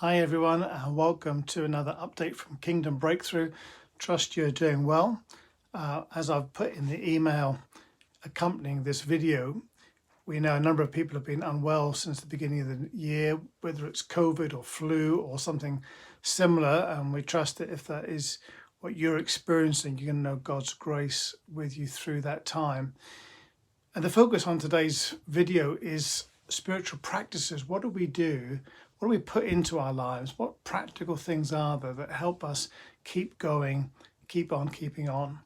Hi everyone, and welcome to another update from Kingdom Breakthrough. Trust you're doing well. As I've put in the email accompanying this video, we know a number of people have been unwell since the beginning of the year, whether it's COVID or flu or something similar, and we trust that if that is what you're experiencing, you're going to know God's grace with you through that time. And the focus on today's video is spiritual practices. What do we do? What do we put into our lives? What practical things are there that help us keep going, keep on keeping on?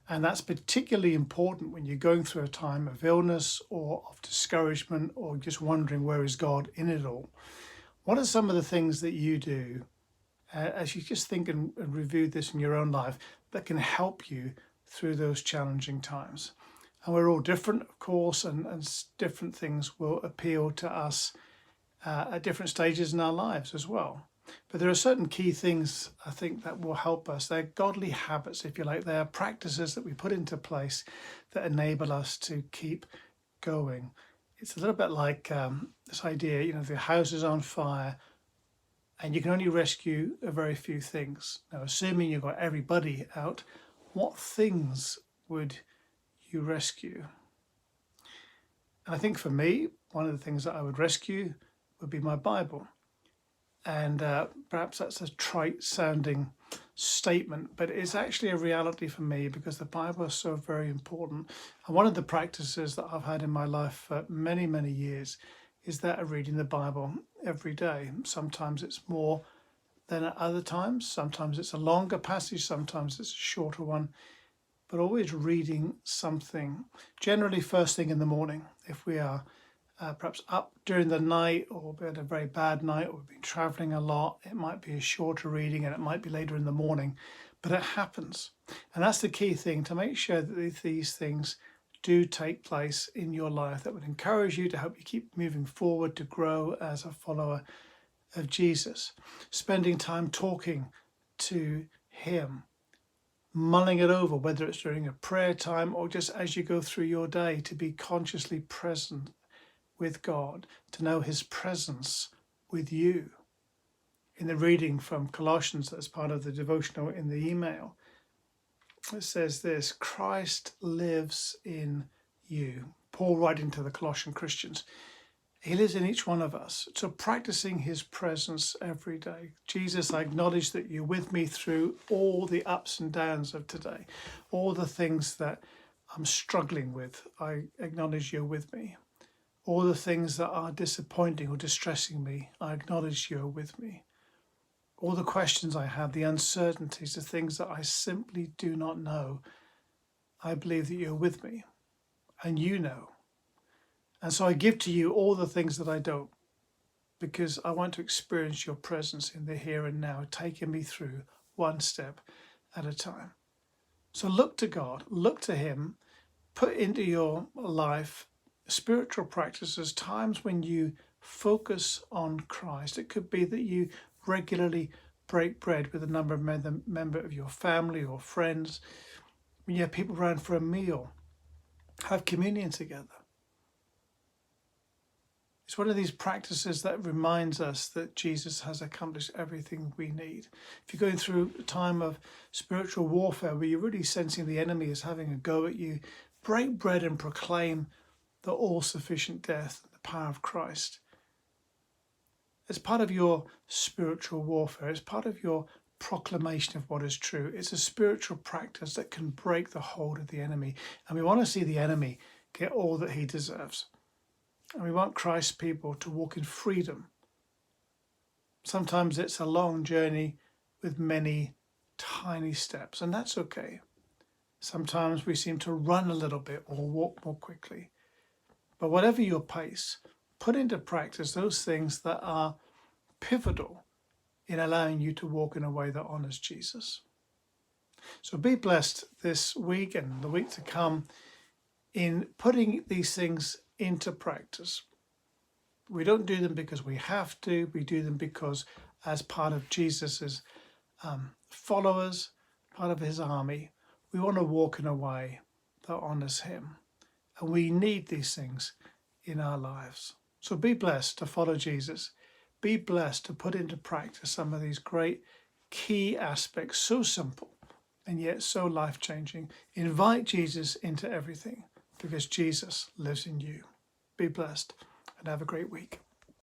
And that's particularly important when you're going through a time of illness or of discouragement or just wondering where is God in it all. What are some of the things that you do as you just think and review this in your own life that can help you through those challenging times? And we're all different, of course, and different things will appeal to us at different stages in our lives as well. But there are certain key things, I think, that will help us. They're godly habits, if you like. They are practices that we put into place that enable us to keep going. It's a little bit like this idea, if your house is on fire and you can only rescue a very few things. Now, assuming you've got everybody out, what things would you rescue? And I think for me, one of the things that I would rescue would be my Bible. And perhaps that's a trite sounding statement, but it's actually a reality for me because the Bible is so very important. And one of the practices that I've had in my life for many, many years is that of reading the Bible every day. Sometimes it's more than at other times. Sometimes it's a longer passage, sometimes it's a shorter one, but always reading something, generally first thing in the morning. If we are perhaps up during the night or we had a very bad night or we've been traveling a lot, it might be a shorter reading and it might be later in the morning, but it happens. And that's the key thing, to make sure that these things do take place in your life that would encourage you to help you keep moving forward, to grow as a follower of Jesus. Spending time talking to him, mulling it over, whether it's during a prayer time or just as you go through your day, to be consciously present with God, to know his presence with you. In the reading from Colossians, that's part of the devotional in the email, it says this: Christ lives in you. Paul writing to the Colossian Christians, he lives in each one of us. So practicing his presence every day. Jesus, I acknowledge that you're with me through all the ups and downs of today, all the things that I'm struggling with. I acknowledge you're with me. All the things that are disappointing or distressing me, I acknowledge you're with me. All the questions I have, the uncertainties, the things that I simply do not know, I believe that you're with me and you know. And so I give to you all the things that I don't, because I want to experience your presence in the here and now, taking me through one step at a time. So look to God, look to him, put into your life spiritual practices, times when you focus on Christ. It could be that you regularly break bread with a member of your family or friends. When you have people around for a meal, have communion together. It's one of these practices that reminds us that Jesus has accomplished everything we need. If you're going through a time of spiritual warfare where you're really sensing the enemy is having a go at you, break bread and proclaim the all-sufficient death and the power of Christ. It's part of your spiritual warfare. It's part of your proclamation of what is true. It's a spiritual practice that can break the hold of the enemy. And we want to see the enemy get all that he deserves. And we want Christ's people to walk in freedom. Sometimes it's a long journey with many tiny steps, and that's okay. Sometimes we seem to run a little bit or walk more quickly. But whatever your pace, put into practice those things that are pivotal in allowing you to walk in a way that honors Jesus. So be blessed this week and the week to come in putting these things into practice. We don't do them because we have to. We do them because as part of Jesus's followers, part of his army, we want to walk in a way that honors him. And we need these things in our lives. So be blessed to follow Jesus. be blessed to put into practice some of these great key aspects, so simple and yet so life-changing. Invite Jesus into everything because Jesus lives in you. Be blessed and have a great week.